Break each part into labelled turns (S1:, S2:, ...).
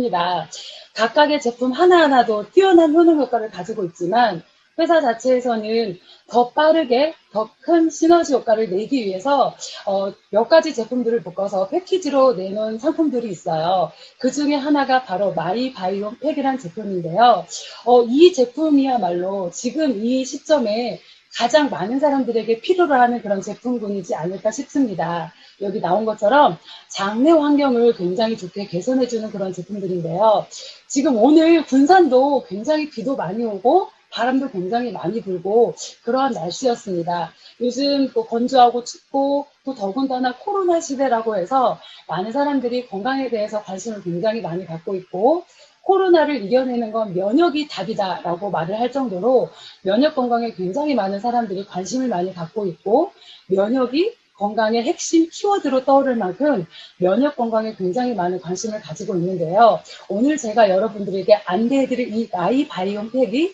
S1: 합니다. 각각의 제품 하나하나도 뛰어난 효능 효과를 가지고 있지만 회사 자체에서는 더 빠르게 더 큰 시너지 효과를 내기 위해서 몇 가지 제품들을 묶어서 패키지로 내놓은 상품들이 있어요. 그 중에 하나가 바로 마이바이옴 팩이라는 제품인데요. 이 제품이야말로 지금 이 시점에 가장 많은 사람들에게 필요로 하는 그런 제품군이지 않을까 싶습니다. 여기 나온 것처럼 장내 환경을 굉장히 좋게 개선해주는 그런 제품들인데요. 지금 오늘 군산도 굉장히 비도 많이 오고 바람도 굉장히 많이 불고 그러한 날씨였습니다. 요즘 또 건조하고 춥고 또 더군다나 코로나 시대라고 해서 많은 사람들이 건강에 대해서 관심을 굉장히 많이 갖고 있고 코로나를 이겨내는 건 면역이 답이다라고 말을 할 정도로 면역 건강에 굉장히 많은 사람들이 관심을 많이 갖고 있고 면역이 건강의 핵심 키워드로 떠오를 만큼 면역 건강에 굉장히 많은 관심을 가지고 있는데요. 오늘 제가 여러분들에게 안내해드릴 이 마이바이옴 팩이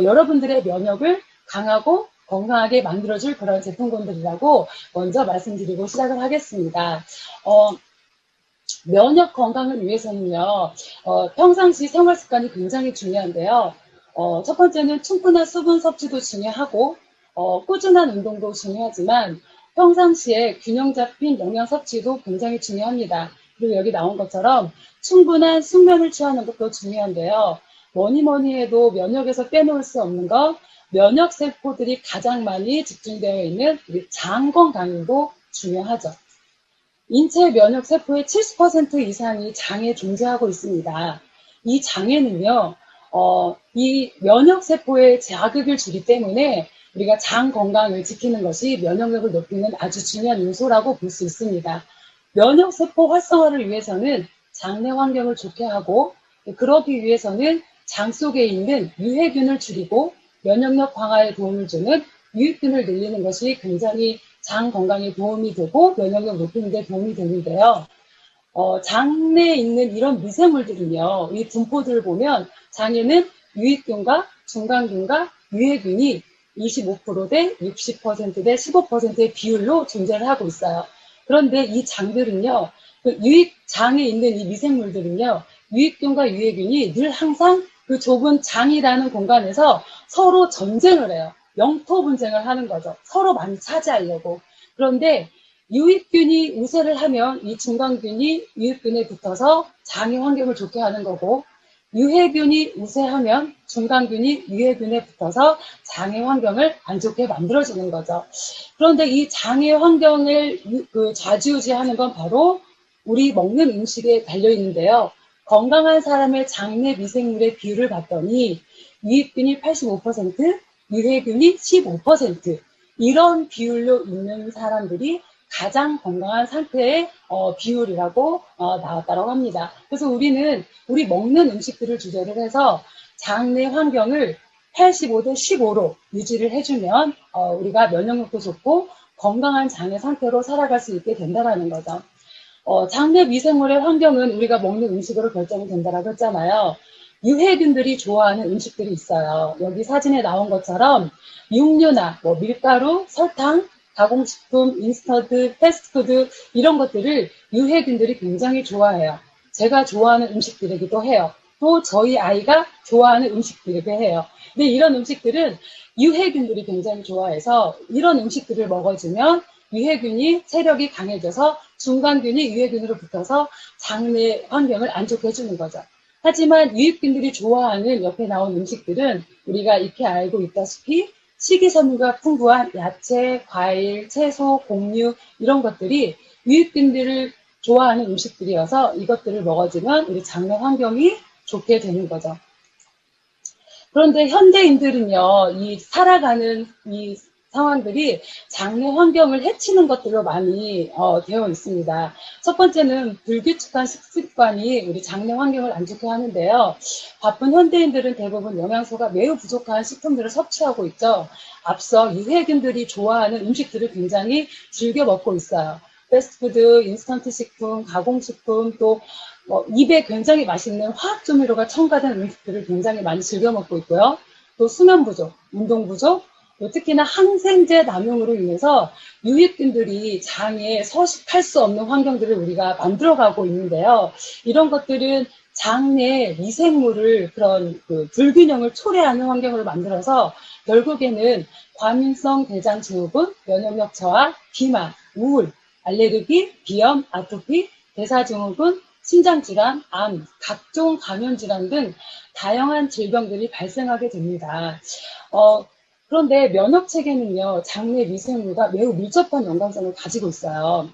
S1: 여러분들의 면역을 강하고 건강하게 만들어줄 그런 제품군들이라고 먼저 말씀드리고 시작을 하겠습니다. 면역 건강을 위해서는요, 평상시 생활 습관이 굉장히 중요한데요. 첫 번째는 충분한 수분 섭취도 중요하고, 꾸준한 운동도 중요하지만, 평상시에 균형 잡힌 영양 섭취도 굉장히 중요합니다. 그리고 여기 나온 것처럼 충분한 숙면을 취하는 것도 중요한데요. 뭐니 해도 면역에서 빼놓을 수 없는 것, 면역 세포들이 가장 많이 집중되어 있는 장 건강도 중요하죠. 인체 면역 세포의 70% 이상이 장에 존재하고 있습니다. 이 장에는요, 이 면역 세포의 자극을 주기 때문에 우리가 장 건강을 지키는 것이 면역력을 높이는 아주 중요한 요소라고 볼 수 있습니다. 면역 세포 활성화를 위해서는 장내 환경을 좋게 하고 그러기 위해서는 장 속에 있는 유해균을 줄이고 면역력 강화에 도움을 주는 유익균을 늘리는 것이 굉장히 장 건강에 도움이 되고 면역력 높이는 데 도움이 되는데요. 장내에 있는 이런 미생물들은요, 이 분포들을 보면 장에는 유익균과 중간균과 유해균이 25%대 60%대 15%의 비율로 존재를 하고 있어요. 그런데 이 장들은요, 장에 있는 이 미생물들은요, 유익균과 유해균이 늘 항상 그 좁은 장이라는 공간에서 서로 전쟁을 해요. 영토 분쟁을 하는 거죠. 서로 많이 차지하려고. 그런데 유익균이 우세를 하면 이 중간균이 유익균에 붙어서 장의 환경을 좋게 하는 거고 유해균이 우세하면 중간균이 유해균에 붙어서 장의 환경을 안 좋게 만들어주는 거죠. 그런데 이 장의 환경을 좌지우지하는 건 바로 우리 먹는 음식에 달려 있는데요. 건강한 사람의 장내 미생물의 비율을 봤더니 유익균이 85%, 유해균이 15% 이런 비율로 있는 사람들이 가장 건강한 상태의 비율이라고 나왔다고 합니다. 그래서 우리는 우리 먹는 음식들을 주제를 해서 장내 환경을 85대 15로 유지를 해주면 우리가 면역력도 좋고 건강한 장의 상태로 살아갈 수 있게 된다는 거죠. 장내 미생물의 환경은 우리가 먹는 음식으로 결정이 된다고 했잖아요. 유해균들이 좋아하는 음식들이 있어요. 여기 사진에 나온 것처럼 육류나 밀가루, 설탕, 가공식품, 인스턴트, 패스트푸드 이런 것들을 유해균들이 굉장히 좋아해요. 제가 좋아하는 음식들이기도 해요. 또 저희 아이가 좋아하는 음식들이기도 해요. 근데 이런 음식들은 유해균들이 굉장히 좋아해서 이런 음식들을 먹어주면 유해균이 체력이 강해져서 중간균이 유해균으로 붙어서 장내 환경을 안 좋게 해주는 거죠. 하지만 유익균들이 좋아하는 옆에 나온 음식들은 우리가 익히 알고 있다시피 식이섬유가 풍부한 야채, 과일, 채소, 곡류 이런 것들이 유익균들을 좋아하는 음식들이어서 이것들을 먹어주면 우리 장내 환경이 좋게 되는 거죠. 그런데 현대인들은요, 이 살아가는 이 상황들이 장내 환경을 해치는 것들로 많이 되어 있습니다. 첫 번째는 불규칙한 식습관이 우리 장내 환경을 안 좋게 하는데요. 바쁜 현대인들은 대부분 영양소가 매우 부족한 식품들을 섭취하고 있죠. 앞서 유해균들이 좋아하는 음식들을 굉장히 즐겨 먹고 있어요. 패스트푸드, 인스턴트 식품, 가공식품, 또 입에 굉장히 맛있는 화학조미료가 첨가된 음식들을 굉장히 많이 즐겨 먹고 있고요. 또 수면 부족, 운동 부족, 특히나 항생제 남용으로 인해서 유익균들이 장에 서식할 수 없는 환경들을 우리가 만들어가고 있는데요. 이런 것들은 장내 미생물을 그런 그 불균형을 초래하는 환경을 만들어서 결국에는 과민성 대장증후군, 면역력 저하, 비만, 우울, 알레르기, 비염, 아토피, 대사증후군, 심장질환, 암, 각종 감염질환 등 다양한 질병들이 발생하게 됩니다. 그런데 면역체계는요, 장내 미생물과 매우 밀접한 연관성을 가지고 있어요.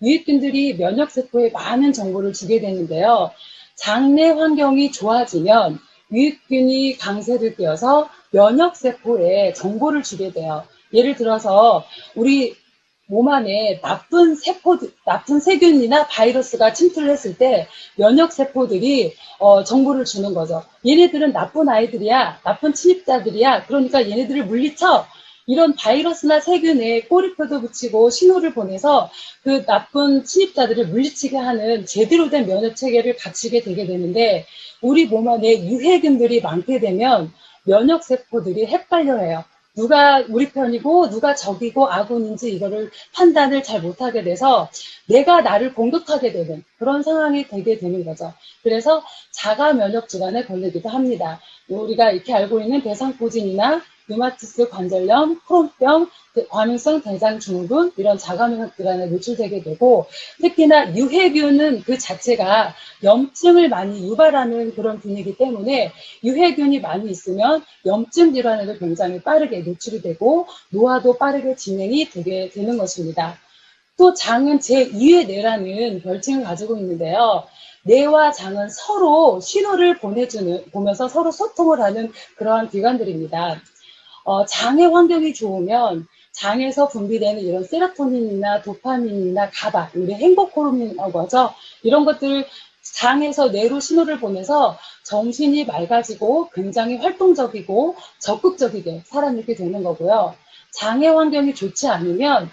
S1: 유익균들이 면역세포에 많은 정보를 주게 되는데요. 장내 환경이 좋아지면 유익균이 강세를 띄어서 면역세포에 정보를 주게 돼요. 예를 들어서 우리 몸 안에 나쁜 세균이나 바이러스가 침투를 했을 때 면역세포들이 정보를 주는 거죠. 얘네들은 나쁜 아이들이야, 나쁜 침입자들이야. 그러니까 얘네들을 물리쳐. 이런 바이러스나 세균에 꼬리표도 붙이고 신호를 보내서 그 나쁜 침입자들을 물리치게 하는 제대로 된 면역체계를 갖추게 되게 되는데, 우리 몸 안에 유해균들이 많게 되면 면역세포들이 헷갈려해요. 누가 우리 편이고 누가 적이고 아군인지 이거를 판단을 잘 못하게 돼서 내가 나를 공격하게 되는 그런 상황이 되게 되는 거죠. 그래서 자가 면역 질환에 걸리기도 합니다. 우리가 이렇게 알고 있는 대상포진이나 류마티스 관절염, 크론병, 과민성 대장증후군 이런 자가면역 질환에 노출되게 되고, 특히나 유해균은 그 자체가 염증을 많이 유발하는 그런 균이기 때문에 유해균이 많이 있으면 염증 질환에도 굉장히 빠르게 노출이 되고 노화도 빠르게 진행이 되게 되는 것입니다. 또 장은 제2의 뇌라는 별칭을 가지고 있는데요. 뇌와 장은 서로 신호를 보면서 서로 소통을 하는 그러한 기관들입니다. 장의 환경이 좋으면 장에서 분비되는 이런 세로토닌이나 도파민이나 가바, 우리 행복 호르몬이라고 하죠. 이런 것들 장에서 뇌로 신호를 보내서 정신이 맑아지고 굉장히 활동적이고 적극적이게 사람이게 되는 거고요. 장의 환경이 좋지 않으면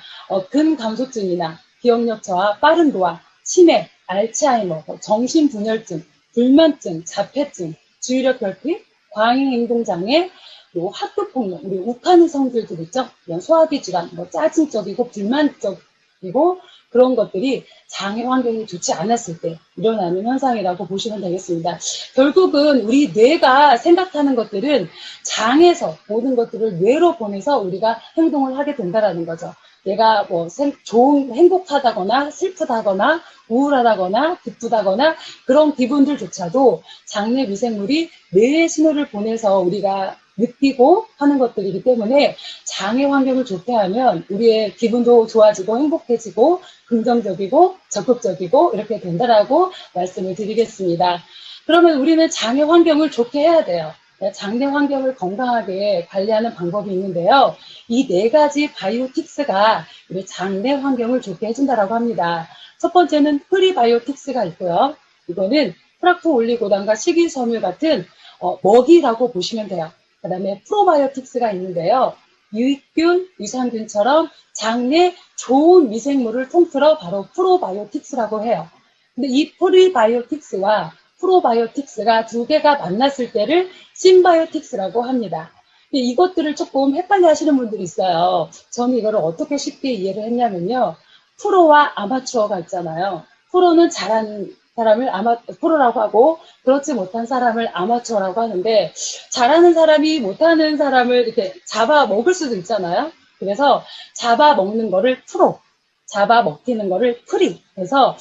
S1: 근감소증이나 기억력 저하, 빠른 노화, 치매, 알츠하이머, 정신분열증, 불면증, 자폐증, 주의력 결핍, 과잉행동장애, 또 학교폭력, 우리 욱하는 성질들 있죠? 그냥 소화기 질환, 짜증적이고 불만적이고 그런 것들이 장의 환경이 좋지 않았을 때 일어나는 현상이라고 보시면 되겠습니다. 결국은 우리 뇌가 생각하는 것들은 장에서 모든 것들을 뇌로 보내서 우리가 행동을 하게 된다는 거죠. 내가 행복하다거나 슬프다거나 우울하다거나 기쁘다거나 그런 기분들조차도 장내 미생물이 뇌의 신호를 보내서 우리가 느끼고 하는 것들이기 때문에 장의 환경을 좋게 하면 우리의 기분도 좋아지고 행복해지고 긍정적이고 적극적이고 이렇게 된다라고 말씀을 드리겠습니다. 그러면 우리는 장의 환경을 좋게 해야 돼요. 장내 환경을 건강하게 관리하는 방법이 있는데요. 이 4가지 바이오틱스가 우리 장내 환경을 좋게 해준다라고 합니다. 첫 번째는 프리바이오틱스가 있고요. 이거는 프락토올리고당과 식이섬유 같은 먹이라고 보시면 돼요. 그 다음에 프로바이오틱스가 있는데요. 유익균, 유산균처럼 장내 좋은 미생물을 통틀어 바로 프로바이오틱스라고 해요. 근데 이 프리바이오틱스와 프로바이오틱스가 2개가 만났을 때를 심바이오틱스라고 합니다. 이것들을 조금 헷갈려 하시는 분들이 있어요. 저는 이거를 어떻게 쉽게 이해를 했냐면요. 프로와 아마추어가 있잖아요. 프로는 잘하는 사람을 프로라고 하고 그렇지 못한 사람을 아마추어라고 하는데, 잘하는 사람이 못하는 사람을 이렇게 잡아먹을 수도 있잖아요. 그래서 잡아먹는 거를 프로, 잡아먹히는 거를 프리 해서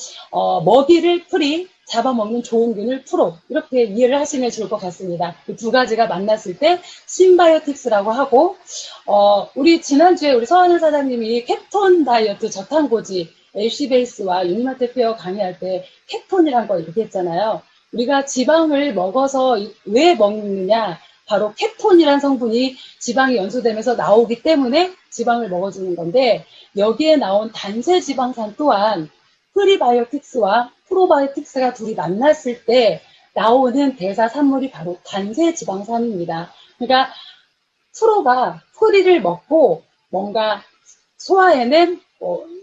S1: 먹이를 프리, 잡아먹는 좋은 균을 프로, 이렇게 이해를 하시면 좋을 것 같습니다. 이 2가지가 만났을 때 심바이오틱스라고 하고, 우리 지난주에 우리 서하늘 사장님이 캡톤 다이어트 저탄고지 LC베이스와 유니마테페어 강의할 때 캡톤이란 거 얘기했잖아요. 우리가 지방을 먹어서 왜 먹느냐, 바로 캡톤이란 성분이 지방이 연소되면서 나오기 때문에 지방을 먹어주는 건데, 여기에 나온 단세지방산 또한 프리바이오틱스와 프로바이오틱스가 둘이 만났을 때 나오는 대사산물이 바로 단세지방산입니다. 그러니까 프로가 프리를 먹고 뭔가 소화에는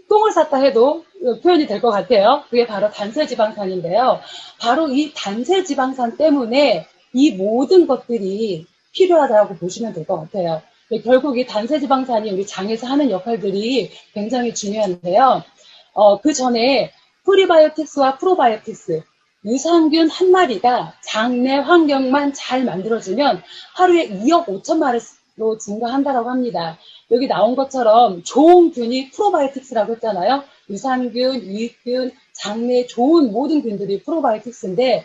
S1: 똥을 쌌다 해도 표현이 될 것 같아요. 그게 바로 단세지방산인데요. 바로 이 단세지방산 때문에 이 모든 것들이 필요하다고 보시면 될 것 같아요. 결국 이 단세지방산이 우리 장에서 하는 역할들이 굉장히 중요한데요. 그 전에 프리바이오틱스와 프로바이오틱스, 유산균 한 마리가 장내 환경만 잘 만들어주면 하루에 2억 5천 마리로 증가한다고 합니다. 여기 나온 것처럼 좋은 균이 프로바이오틱스라고 했잖아요. 유산균, 유익균, 장내에 좋은 모든 균들이 프로바이오틱스인데,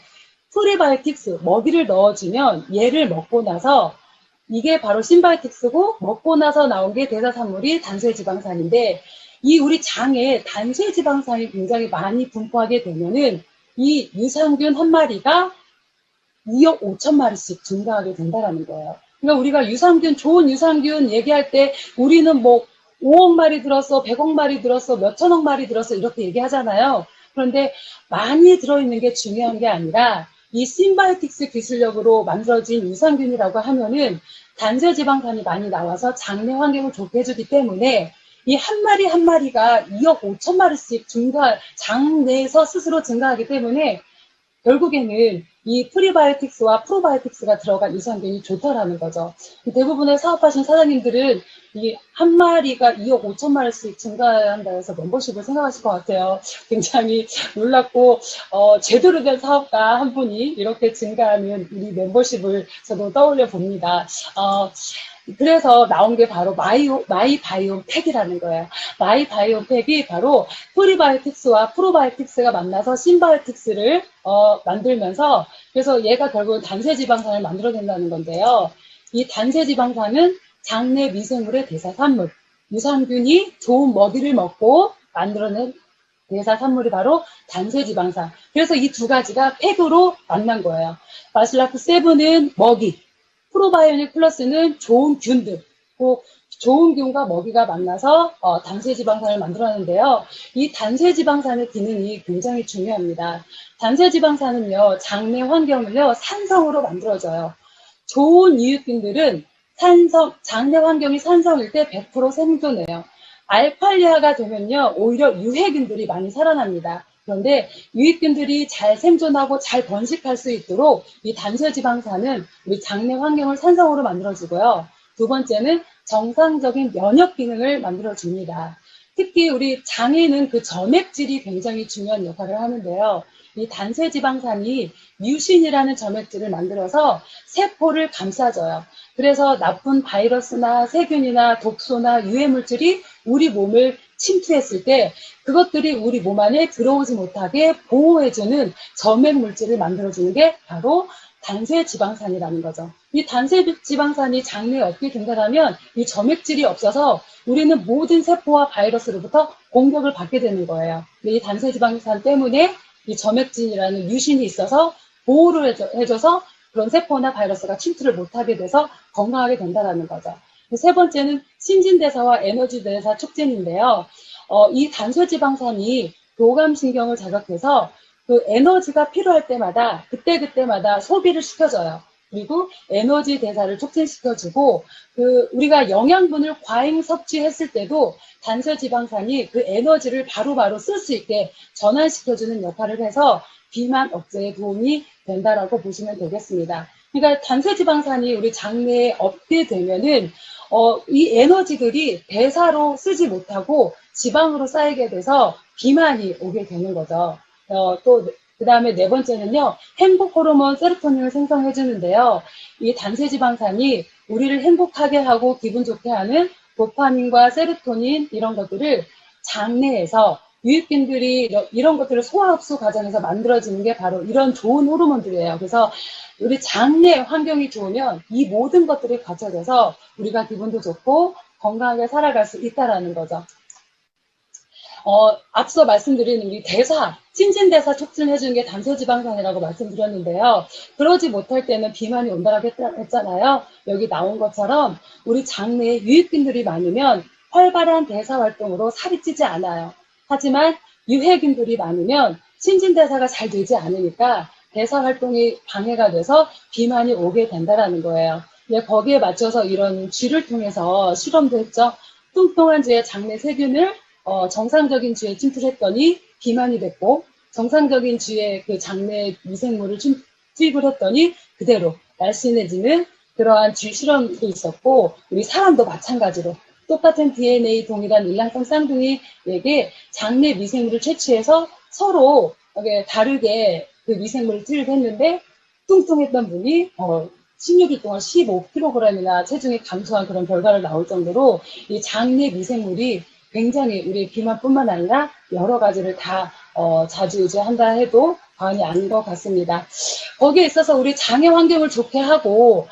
S1: 프리바이오틱스, 먹이를 넣어주면 얘를 먹고 나서 이게 바로 심바이오틱스고, 먹고 나서 나온 게 대사산물이 단수지방산인데, 이 우리 장에 단수지방산이 굉장히 많이 분포하게 되면은 이 유산균 한 마리가 2억 5천 마리씩 증가하게 된다는 거예요. 그러니까 우리가 유산균, 좋은 유산균 얘기할 때 우리는 뭐 5억 마리 들었어, 100억 마리 들었어, 몇천억 마리 들었어 이렇게 얘기하잖아요. 그런데 많이 들어있는 게 중요한 게 아니라 이 심바이오틱스 기술력으로 만들어진 유산균이라고 하면은 단세지방산이 많이 나와서 장내 환경을 좋게 해주기 때문에 이 한 마리 한 마리가 2억 5천 마리씩 장내에서 스스로 증가하기 때문에 결국에는 이 프리바이오틱스와 프로바이오틱스가 들어간 유산균이 좋다라는 거죠. 대부분의 사업하신 사장님들은 이 한 마리가 2억 5천 마리씩 증가한다 해서 멤버십을 생각하실 것 같아요. 굉장히 놀랍고 제대로 된 사업가 한 분이 이렇게 증가하는 우리 멤버십을 저도 떠올려 봅니다. 그래서 나온 게 바로 마이바이옴 팩이라는 거예요. 마이바이옴 팩이 바로 프리바이오틱스와 프로바이오틱스가 만나서 심바이오틱스를 만들면서, 그래서 얘가 결국은 단세지방산을 만들어낸다는 건데요. 이 단세지방산은 장내 미생물의 대사산물, 유산균이 좋은 먹이를 먹고 만들어낸 대사산물이 바로 단세지방산. 그래서 이 두 가지가 팩으로 만난 거예요. 마슬라크 7은 먹이, 프로바이오닉 플러스는 좋은 균들, 좋은 균과 먹이가 만나서 단세지방산을 만들어내는데요. 이 단세지방산의 기능이 굉장히 중요합니다. 단세지방산은요, 장내 환경을요, 산성으로 만들어져요. 좋은 유익균들은 장내 환경이 산성일 때 100% 생존해요. 알칼리아가 되면요, 오히려 유해균들이 많이 살아납니다. 그런데 유익균들이 잘 생존하고 잘 번식할 수 있도록 이 단세지방산은 우리 장내 환경을 산성으로 만들어주고요. 두 번째는 정상적인 면역 기능을 만들어줍니다. 특히 우리 장에는 그 점액질이 굉장히 중요한 역할을 하는데요. 이 단세지방산이 뮤신이라는 점액질을 만들어서 세포를 감싸줘요. 그래서 나쁜 바이러스나 세균이나 독소나 유해물질이 우리 몸을 침투했을 때 그것들이 우리 몸 안에 들어오지 못하게 보호해주는 점액물질을 만들어주는 게 바로 단세지방산이라는 거죠. 이 단세지방산이 장내에 없게 된다면 이 점액질이 없어서 우리는 모든 세포와 바이러스로부터 공격을 받게 되는 거예요. 이 단세지방산 때문에 이 점액질이라는 유신이 있어서 보호를 해줘서 그런 세포나 바이러스가 침투를 못하게 돼서 건강하게 된다는 거죠. 세 번째는 신진대사와 에너지대사 촉진인데요. 이 단세지방산이 교감신경을 자극해서 그 에너지가 필요할 때마다 그때그때마다 소비를 시켜줘요. 그리고 에너지 대사를 촉진시켜주고 우리가 영양분을 과잉 섭취했을 때도 단세지방산이 그 에너지를 바로바로 쓸 수 있게 전환시켜주는 역할을 해서 비만 억제에 도움이 된다라고 보시면 되겠습니다. 그러니까 단세지방산이 우리 장내에 없게 되면은 이 에너지들이 대사로 쓰지 못하고 지방으로 쌓이게 돼서 비만이 오게 되는 거죠. 또 그 다음에 네 번째는요, 행복 호르몬 세로토닌을 생성해 주는데요. 이 단세지방산이 우리를 행복하게 하고 기분 좋게 하는 도파민과 세로토닌 이런 것들을 장내에서 유익균들이 이런 것들을 소화 흡수 과정에서 만들어지는 게 바로 이런 좋은 호르몬들이에요. 그래서 우리 장내 환경이 좋으면 이 모든 것들이 갖춰져서 우리가 기분도 좋고 건강하게 살아갈 수 있다라는 거죠. 앞서 말씀드린 이 신진대사 촉진해주는 게 단세지방산이라고 말씀드렸는데요. 그러지 못할 때는 비만이 온다라고 했잖아요. 여기 나온 것처럼 우리 장내에 유익균들이 많으면 활발한 대사활동으로 살이 찌지 않아요. 하지만 유해균들이 많으면 신진대사가 잘 되지 않으니까 대사활동이 방해가 돼서 비만이 오게 된다는 거예요. 거기에 맞춰서 이런 쥐를 통해서 실험도 했죠. 뚱뚱한 쥐의 장내 세균을 정상적인 쥐에 침투했더니 비만이 됐고, 정상적인 쥐의 그 장내 미생물을 투입을 했더니 그대로 날씬해지는 그러한 쥐 실험도 있었고, 우리 사람도 마찬가지로 똑같은 DNA 동일한 일란성 쌍둥이에게 장내 미생물을 채취해서 서로 다르게 그 미생물을 투입했는데 뚱뚱했던 분이 16일 동안 15kg이나 체중이 감소한 그런 결과를 나올 정도로 이 장내 미생물이 굉장히 우리 비만뿐만 아니라 여러 가지를 다 좌지우지한다 해도 과언이 아닌 것 같습니다. 거기에 있어서 우리 장의 환경을 좋게 하고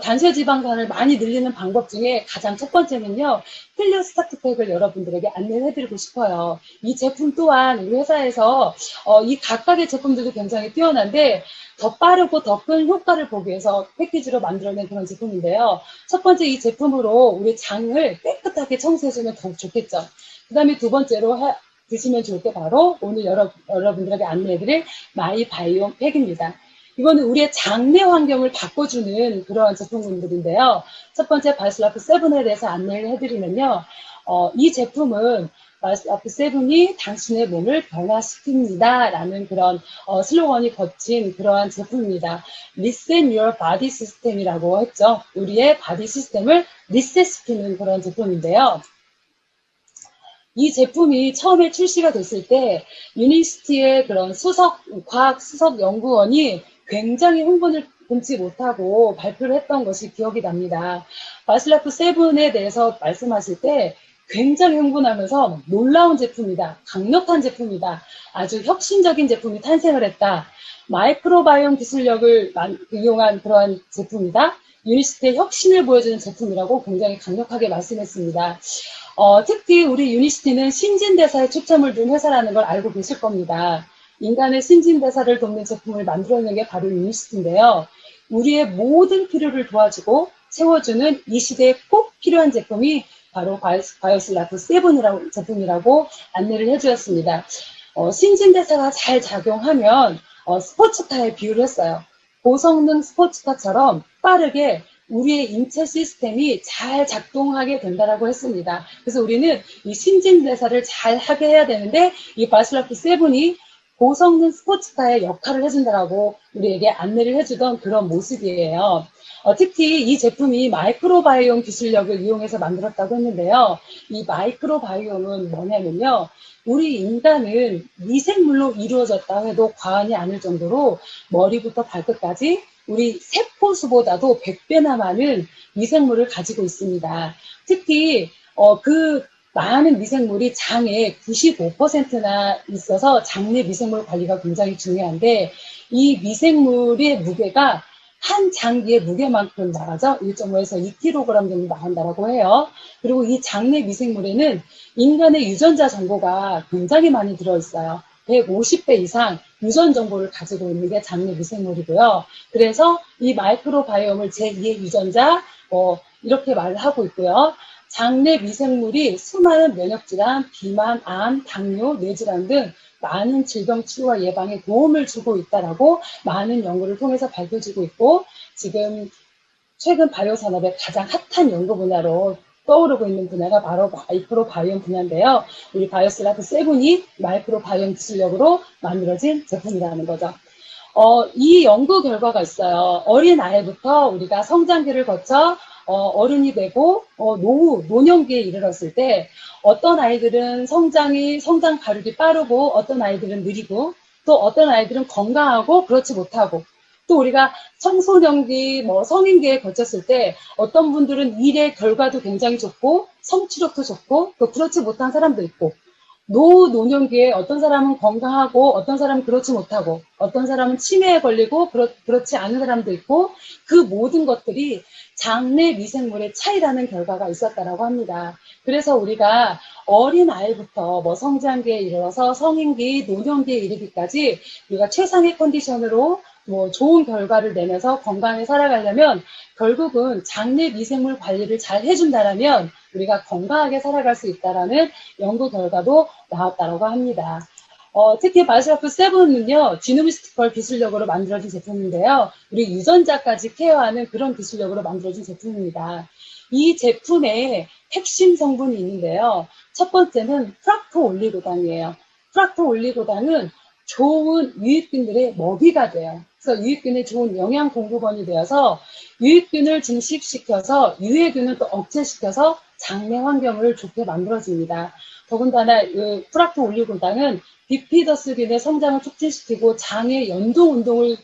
S1: 단세지방산을 많이 늘리는 방법 중에 가장 첫 번째는요. 클리어 스타트팩을 여러분들에게 안내를 해드리고 싶어요. 이 제품 또한 우리 회사에서 이 각각의 제품들도 굉장히 뛰어난데 더 빠르고 더 큰 효과를 보기 위해서 패키지로 만들어낸 그런 제품인데요. 첫 번째 이 제품으로 우리 장을 깨끗하게 청소해주면 더욱 좋겠죠. 그 다음에 두 번째로 드시면 좋을 게 바로 오늘 여러분들에게 안내해드릴 마이바이옴 팩입니다. 이거는 우리의 장내 환경을 바꿔주는 그런 제품군들인데요. 첫 번째 바이슬라프 7에 대해서 안내를 해드리면요. 이 제품은 바이슬라프 7이 당신의 몸을 변화시킵니다. 라는 그런 슬로건이 거친 그러한 제품입니다. Reset Your Body System이라고 했죠. 우리의 바디 시스템을 리셋시키는 그런 제품인데요. 이 제품이 처음에 출시가 됐을 때 유니버시티의 그런 과학 수석 연구원이 굉장히 흥분을 금치 못하고 발표를 했던 것이 기억이 납니다. 바이슬라프 7에 대해서 말씀하실 때 굉장히 흥분하면서 놀라운 제품이다. 강력한 제품이다. 아주 혁신적인 제품이 탄생을 했다. 마이크로바이옴 기술력을 이용한 그러한 제품이다. 유니시티의 혁신을 보여주는 제품이라고 굉장히 강력하게 말씀했습니다. 특히 우리 유니시티는 신진대사에 초점을 둔 회사라는 걸 알고 계실 겁니다. 인간의 신진대사를 돕는 제품을 만들어내는 게 바로 유니시티인데요. 우리의 모든 필요를 도와주고 채워주는 이 시대에 꼭 필요한 제품이 바로 바이오슬라프 7이라고 제품이라고 안내를 해주었습니다. 신진대사가 잘 작용하면 스포츠카에 비유를 했어요. 고성능 스포츠카처럼 빠르게 우리의 인체 시스템이 잘 작동하게 된다라고 했습니다. 그래서 우리는 이 신진대사를 잘 하게 해야 되는데 이 바이슬라프 7이 고성능 스포츠카의 역할을 해준다라고 우리에게 안내를 해주던 그런 모습이에요. 특히 이 제품이 마이크로바이옴 기술력을 이용해서 만들었다고 했는데요. 이 마이크로바이옴은 뭐냐면요. 우리 인간은 미생물로 이루어졌다 해도 과언이 아닐 정도로 머리부터 발끝까지 우리 세포수보다도 100배나 많은 미생물을 가지고 있습니다. 특히 그 많은 미생물이 장에 95%나 있어서 장내 미생물 관리가 굉장히 중요한데 이 미생물의 무게가 한 장기의 무게만큼 나가죠. 1.5에서 2kg 정도 나간다고 해요. 그리고 이 장내 미생물에는 인간의 유전자 정보가 굉장히 많이 들어있어요. 150배 이상 유전 정보를 가지고 있는 게 장내 미생물이고요. 그래서 이 마이크로바이옴을 제2의 유전자 이렇게 말을 하고 있고요. 장내 미생물이 수많은 면역질환, 비만, 암, 당뇨, 뇌질환 등 많은 질병 치료와 예방에 도움을 주고 있다라고 많은 연구를 통해서 밝혀지고 있고 지금 최근 바이오 산업의 가장 핫한 연구 분야로 떠오르고 있는 분야가 바로 마이크로바이옴 분야인데요. 우리 바이오슬라프 7이 마이크로바이옴 기술력으로 만들어진 제품이라는 거죠. 이 연구 결과가 있어요. 어린 아이부터 우리가 성장기를 거쳐 어른이 되고 노년기에 이르렀을 때 어떤 아이들은 성장 발육이 빠르고 어떤 아이들은 느리고 또 어떤 아이들은 건강하고 그렇지 못하고 또 우리가 청소년기, 성인기에 거쳤을 때 어떤 분들은 일의 결과도 굉장히 좋고 성취력도 좋고 또 그렇지 못한 사람도 있고 노년기에 어떤 사람은 건강하고 어떤 사람은 그렇지 못하고 어떤 사람은 치매에 걸리고 그렇지 않은 사람도 있고 그 모든 것들이 장내 미생물의 차이라는 결과가 있었다라고 합니다. 그래서 우리가 어린 아이부터 성장기에 이르러서 성인기, 노년기에 이르기까지 우리가 최상의 컨디션으로 좋은 결과를 내면서 건강하게 살아가려면 결국은 장내 미생물 관리를 잘 해준다라면 우리가 건강하게 살아갈 수 있다라는 연구 결과도 나왔다고 합니다. 특히 바이오슬라프 7은요, 지노미스티컬 기술력으로 만들어진 제품인데요. 우리 유전자까지 케어하는 그런 기술력으로 만들어진 제품입니다. 이 제품에 핵심 성분이 있는데요. 첫 번째는 프락토 올리고당이에요. 프락토 올리고당은 좋은 유익균들의 먹이가 돼요. 그래서 유익균의 좋은 영양 공급원이 되어서 유익균을 증식시켜서 유해균을 또 억제시켜서 장내 환경을 좋게 만들어줍니다. 더군다나 그 프락토 올리고당은 비피더스균의 성장을 촉진시키고 장의 연동 운동을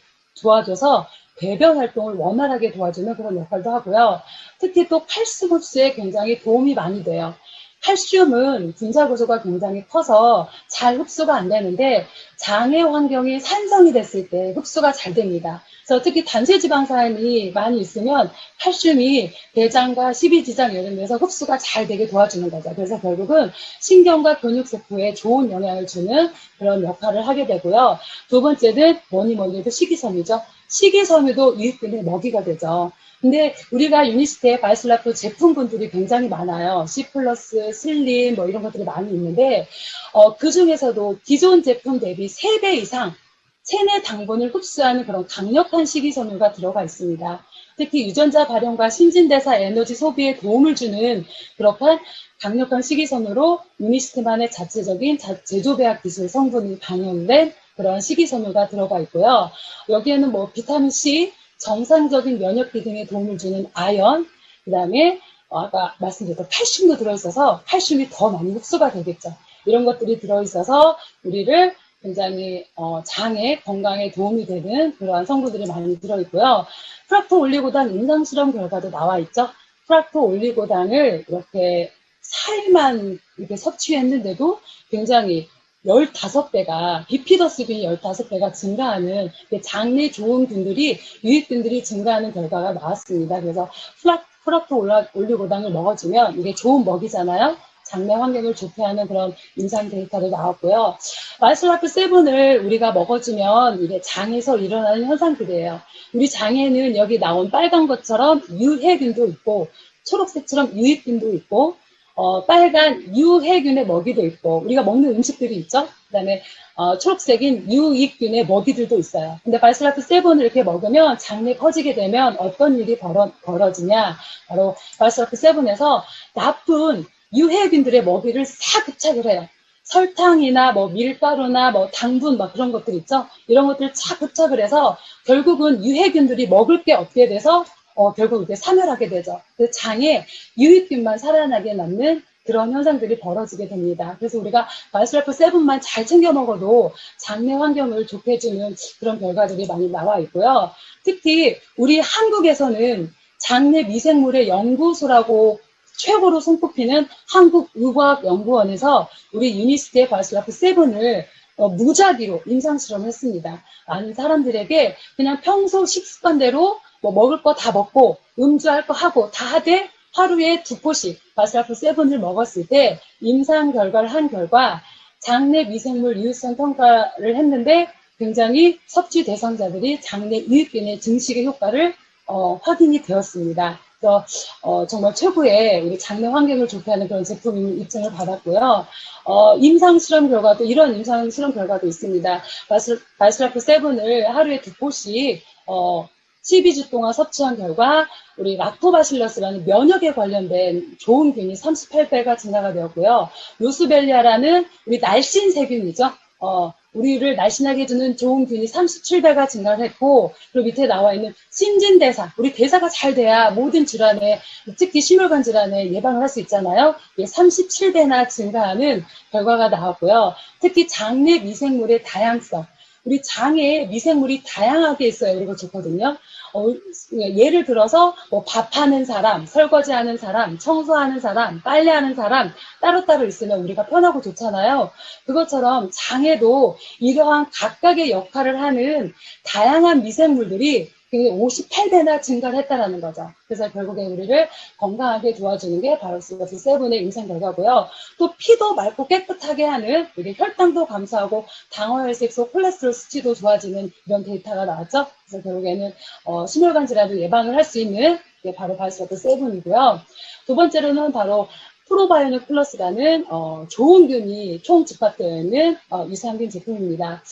S1: 도와줘서 배변 활동을 원활하게 도와주는 그런 역할도 하고요. 특히 또 칼슘 흡수에 굉장히 도움이 많이 돼요. 칼슘은 분자 구조가 굉장히 커서 잘 흡수가 안 되는데 장의 환경이 산성이 됐을 때 흡수가 잘 됩니다. 그래서 특히 단체지방산이 많이 있으면 칼슘이 대장과 십이지장 이런 데서 흡수가 잘 되게 도와주는 거죠. 그래서 결국은 신경과 근육세포에 좋은 영향을 주는 그런 역할을 하게 되고요. 두 번째는 뭐니 해도 식이섬유죠. 식이섬유도 유익균의 먹이가 되죠. 근데 우리가 유니스트에 바이슬라프 제품군들이 굉장히 많아요. C+, 슬림 뭐 이런 것들이 많이 있는데 그 중에서도 기존 제품 대비 3배 이상 체내 당분을 흡수하는 그런 강력한 식이섬유가 들어가 있습니다. 특히 유전자 발현과 신진대사 에너지 소비에 도움을 주는 그렇게 강력한 식이섬유로 유니스트만의 자체적인 제조배합 기술 성분이 반영된 그런 식이섬유가 들어가 있고요. 여기에는 뭐 비타민C, 정상적인 면역 기능에 도움을 주는 아연, 그 다음에 아까 말씀드렸던 칼슘도 들어있어서 칼슘이 더 많이 흡수가 되겠죠. 이런 것들이 들어있어서 우리를 굉장히 장의 건강에 도움이 되는 그러한 성분들이 많이 들어있고요. 프락토 올리고당 임상실험 결과도 나와 있죠. 프락토 올리고당을 이렇게 4일만 이렇게 섭취했는데도 굉장히 15배가, 비피더스균이 15배가 증가하는 장내 좋은 균들이, 유익균들이 증가하는 결과가 나왔습니다. 그래서 프락토 올리고당을 먹어주면 이게 좋은 먹이잖아요. 장내 환경을 좋게 하는 그런 임상 데이터도 나왔고요. 바이슬라프 7을 우리가 먹어주면 이게 장에서 일어나는 현상들이에요. 우리 장에는 여기 나온 빨간 것처럼 유해균도 있고, 초록색처럼 유익균도 있고, 빨간 유해균의 먹이도 있고, 우리가 먹는 음식들이 있죠? 그 다음에, 초록색인 유익균의 먹이들도 있어요. 근데 바이슬라프 7을 이렇게 먹으면 장내 퍼지게 되면 어떤 일이 벌어지냐? 바로 바이슬라프 7에서 나쁜 유해균들의 먹이를 싹 흡착을 해요. 설탕이나 뭐 밀가루나 뭐 당분 막 그런 것들 있죠? 이런 것들을 쫙 흡착을 해서 결국은 유해균들이 먹을 게 없게 돼서 결국 이게 사멸하게 되죠. 그 장에 유익균만 살아나게 남는 그런 현상들이 벌어지게 됩니다. 그래서 우리가 바이슬라프 7만 잘 챙겨 먹어도 장내 환경을 좋게 해주는 그런 결과들이 많이 나와 있고요. 특히 우리 한국에서는 장내 미생물의 연구소라고 최고로 손꼽히는 한국의과학연구원에서 우리 유니스트의 바이슬라프 7을 무작위로 임상실험했습니다. 많은 사람들에게 그냥 평소 식습관대로 뭐 먹을 거 다 먹고 음주할 거 하고 다 하되 하루에 2포씩 바이슬라프 7을 먹었을 때 임상 결과를 한 결과 장내 미생물 유효성 평가를 했는데 굉장히 섭취 대상자들이 장내 유익균의 증식의 효과를 확인이 되었습니다. 그래서 정말 최고의 우리 장내 환경을 좋게 하는 그런 제품임을 입증을 받았고요. 임상 실험 결과도 이런 임상 실험 결과도 있습니다. 바이슬라프 7을 하루에 2포씩 12주 동안 섭취한 결과 우리 락토바실러스라는 면역에 관련된 좋은 균이 38배가 증가가 되었고요. 로스벨리아라는 우리 날씬 세균이죠. 우리를 날씬하게 해주는 좋은 균이 37배가 증가를 했고, 그리고 밑에 나와 있는 신진대사, 우리 대사가 잘 돼야 모든 질환에, 특히 심혈관 질환에 예방을 할 수 있잖아요. 37배나 증가하는 결과가 나왔고요. 특히 장내 미생물의 다양성, 우리 장에 미생물이 다양하게 있어요. 그리고 좋거든요. 예를 들어서 뭐 밥하는 사람, 설거지하는 사람, 청소하는 사람, 빨래하는 사람 따로따로 있으면 우리가 편하고 좋잖아요. 그것처럼 장에도 이러한 각각의 역할을 하는 다양한 미생물들이 58배나 증가를 했다는 거죠. 그래서 결국에 우리를 건강하게 도와주는 게 바이슬라프 7의 임상 결과고요. 또 피도 맑고 깨끗하게 하는 우리 혈당도 감소하고 당화혈색소, 콜레스테롤 수치도 좋아지는 이런 데이터가 나왔죠. 그래서 결국에는 심혈관 질환도 예방을 할 수 있는 게 바로 바이슬라프 7이고요. 두 번째로는 바로 프로바이오닉 플러스라는 좋은 균이 총 집합되어 있는 유산균 제품입니다.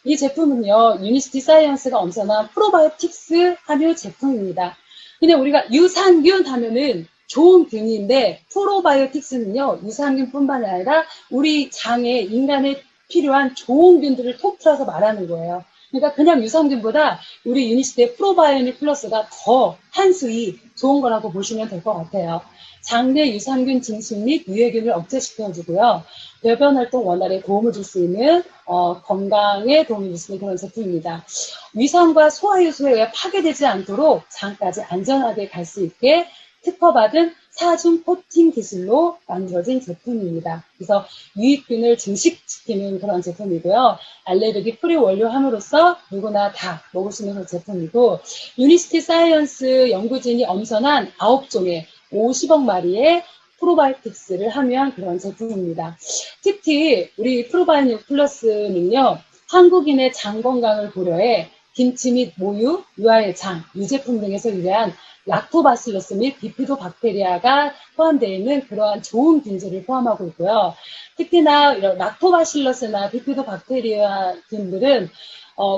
S1: 이 제품은요, 유니스티 사이언스가 엄선한 프로바이오틱스 함유 제품입니다. 근데 우리가 유산균 하면은 좋은 균인데, 프로바이오틱스는요, 유산균뿐만 아니라 우리 장에 인간에 필요한 좋은 균들을 통틀어서 말하는 거예요. 그러니까 그냥 유산균보다 우리 유니시티의 프로바이오닉 플러스가 더 한 수위 좋은 거라고 보시면 될 것 같아요. 장내 유산균 증식 및 유해균을 억제시켜주고요. 배변 활동 원활에 도움을 줄 수 있는 건강에 도움을 줄 수 있는 그런 제품입니다. 위산과 소화효소에 파괴되지 않도록 장까지 안전하게 갈 수 있게 특허받은 사중 코팅 기술로 만들어진 제품입니다. 그래서 유익균을 증식시키는 그런 제품이고요. 알레르기 프리 원료함으로써 누구나 다 먹을 수 있는 그런 제품이고, 유니시티 사이언스 연구진이 엄선한 9종의 50억 마리의 프로바이오틱스를 함유한 그런 제품입니다. 특히 우리 프로바이오틱 플러스는요, 한국인의 장 건강을 고려해 김치 및 모유, 유아의 장, 유제품 등에서 유래한 락토바실러스 및 비피도박테리아가 포함되어 있는 그러한 좋은 균들을 포함하고 있고요. 특히나 이런 락토바실러스나 비피도박테리아 균들은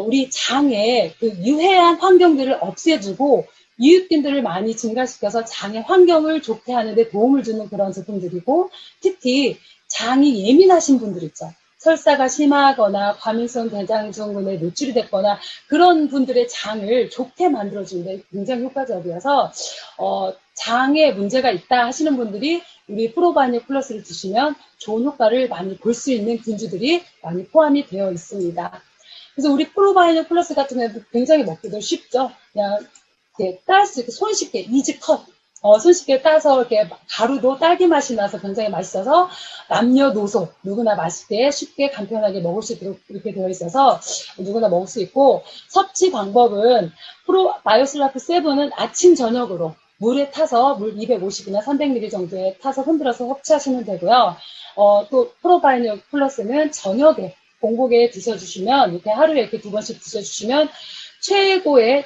S1: 우리 장에 그 유해한 환경들을 없애주고 유익균들을 많이 증가시켜서 장의 환경을 좋게 하는데 도움을 주는 그런 제품들이고, 특히 장이 예민하신 분들 있죠. 설사가 심하거나 과민성 대장증후군에 노출이 됐거나 그런 분들의 장을 좋게 만들어주는데 굉장히 효과적이어서 장에 문제가 있다 하시는 분들이 우리 프로바이오 플러스를 드시면 좋은 효과를 많이 볼 수 있는 균주들이 많이 포함이 되어 있습니다. 그래서 우리 프로바이오 플러스 같은 경우도 굉장히 먹기도 쉽죠. 그냥 이렇게 딸 수 있게 손쉽게 이지 컷. 손쉽게 따서 이렇게 가루도 딸기 맛이 나서 굉장히 맛있어서 남녀노소 누구나 맛있게 쉽게 간편하게 먹을 수 있도록 이렇게 되어 있어서 누구나 먹을 수 있고, 섭취 방법은 바이오슬라프 7은 아침 저녁으로 물에 타서 물 250이나 300ml 정도에 타서 흔들어서 섭취하시면 되고요. 또 프로바이오 플러스는 저녁에 공복에 드셔주시면, 이렇게 하루에 이렇게 2번씩 드셔주시면 최고의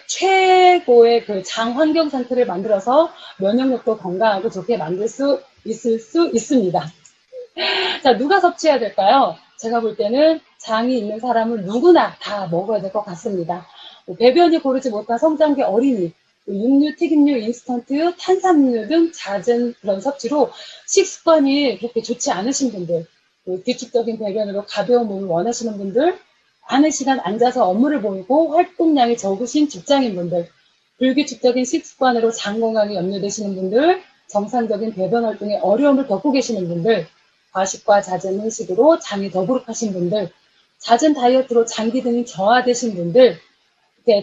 S1: 그 장 환경 상태를 만들어서 면역력도 건강하고 좋게 만들 수 있습니다. 자, 누가 섭취해야 될까요? 제가 볼 때는 장이 있는 사람은 누구나 다 먹어야 될 것 같습니다. 배변이 고르지 못한 성장기 어린이, 육류, 튀김류, 인스턴트, 탄산음료 등 잦은 그런 섭취로 식습관이 그렇게 좋지 않으신 분들, 규칙적인 배변으로 가벼운 몸을 원하시는 분들, 많은 시간 앉아서 업무를 보이고 활동량이 적으신 직장인분들, 불규칙적인 식습관으로 장 건강이 염려되시는 분들, 정상적인 배변 활동에 어려움을 겪고 계시는 분들, 과식과 잦은 음식으로 장이 더부룩하신 분들, 잦은 다이어트로 장 기능이 저하되신 분들,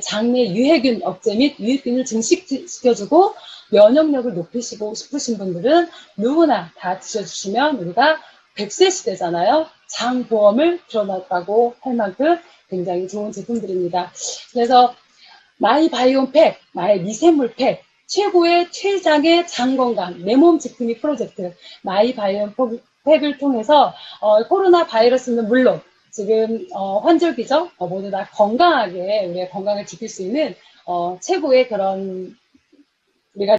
S1: 장내 유해균 억제 및 유익균을 증식시켜주고 면역력을 높이시고 싶으신 분들은 누구나 다 드셔주시면 우리가 100세 시대잖아요. 장보험을 들어놨다고 할 만큼 굉장히 좋은 제품들입니다. 그래서 마이바이옴 팩, 마이 미생물 팩, 최고의 최장의 장건강 내 몸 지킴이 프로젝트 마이바이옴 팩을 통해서 코로나 바이러스는 물론 지금 환절기죠. 모두 다 건강하게 우리의 건강을 지킬 수 있는 최고의 그런 우리가